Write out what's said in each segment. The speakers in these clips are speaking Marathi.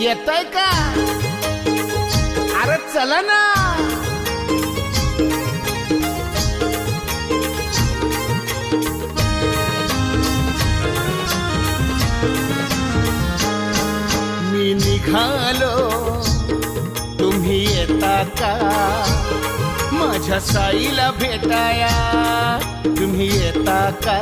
येताय का? अरे चला ना. मी निघालो, तुम्ही येता का? माझ्या साईला भेटाया तुम्ही येता का?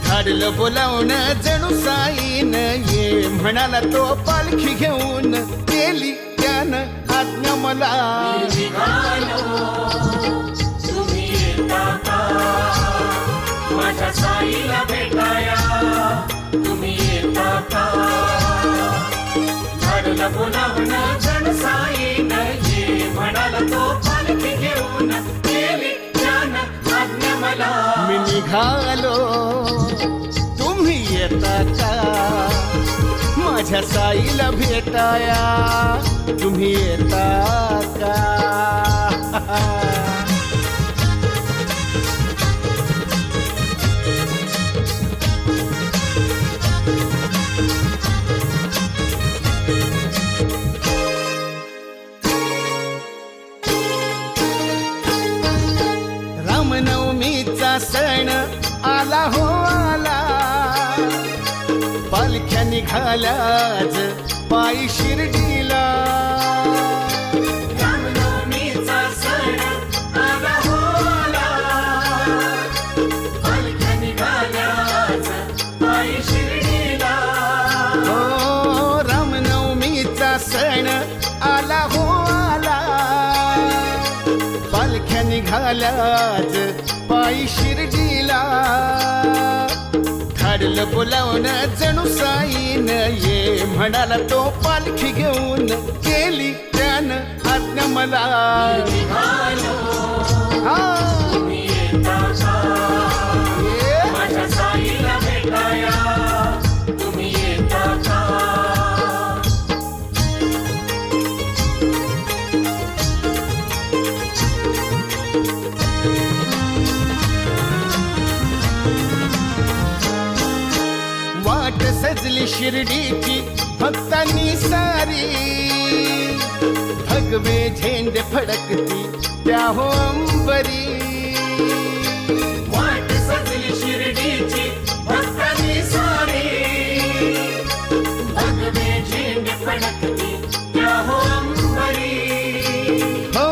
धाडलं बोलावून जणू साईन ये म्हणाला तो पालखी घेऊन. केली त्यानं आज्ञा मला. निघालो, तुम्ही येता का? माझ्या साईला भेटाया तुम्ही येता का? धाडलं बोलावून जणू साईन ये म्हणाला तो पालखी घेऊन. केली त्यानं आज्ञा मला. मी निघालो, तुम्ही येता का? माझ्या साईला भेटाया तुम्ही येता का? रामनवमीचा सण आला हो आला. पालख्या निघाल्या आज पायी शिर्डीला. रामनवमीचा सण आला हो आला. पालख्या निघाल्या आज पायी शिर्डीला. हो रामनवमीचा सण आला हो आला. पालख्या निघाल्या आज पायी शिर्डीला. धाडलं बोलावून जणू साईन ये म्हणाला तो पालखी घेऊन. केली त्यानं आज्ञा मला. निघालो, हा तुम्ही येता का? ये. माझ्या साईला भेटाया तुम्ही येता का? वाट सजली शिर्डीची भक्तांनी सारी. भगवे झेंडे फडकती त्या हो अंबरी. वाट सजली शिर्डीची भक्तांनी सारी. भगवे झेंडे फडकती त्या हो अंबरी. हो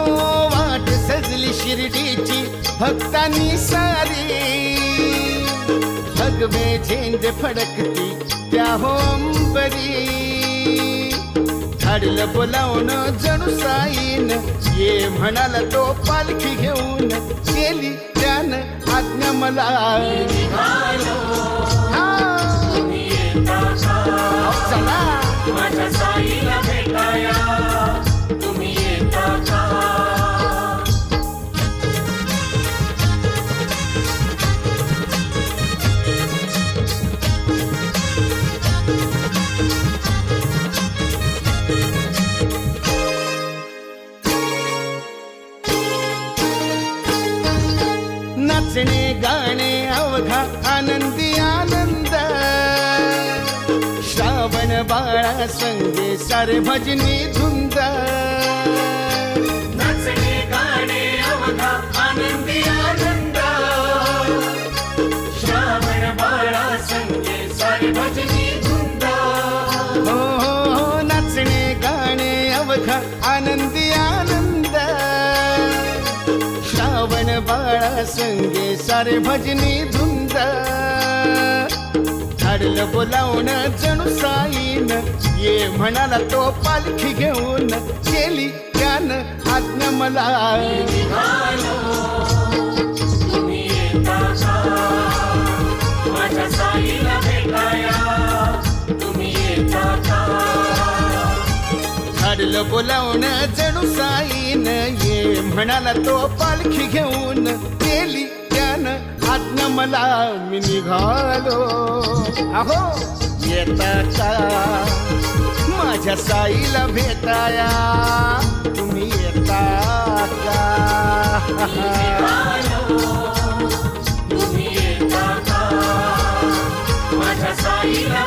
वाट सजली शिर्डीची भक्तांनी सारी. भगवे झेंडे फडकती त्या हो अंबरी. धाडलं बोलावून जणू साईन ये म्हणाला तो पालखी घेऊन. केली त्यानं आज्ञा मला. निघालो, हा तुम्ही येता का? चला. माझ्या साईला भेटाया तुम्ही येता का? नाचणे गाणे अवघा आनंदी आनंद. श्रावण बाळा संगे सारे भजनी धुंद. नाचणे गाणे अवघा आनंदी आनंद. श्रावण बाळा संगे सारी भजनी धुंद. हो हो हो नाचणे गाणे अवघा आनंदी आनंद. श्रावण बाळा संगे सारे भजनी धुंद. धाडलं बोलावून जणू साईन ये म्हणाला तो पालखी घेऊन. केली त्यानं आज्ञा मला. निघालो, तुम्ही येता का? माझ्या साईला भेटाया तुम्ही येता का? धाडलं बोलावून जणू साईन ये म्हणाला तो पालखी घेऊन. केली त्यानं आज्ञा मला. मी निघालो, अहो येता का? माझ्या साईला भेटाया तुम्ही येता का? निघालो, तुम्ही येता का? माझ्या साईला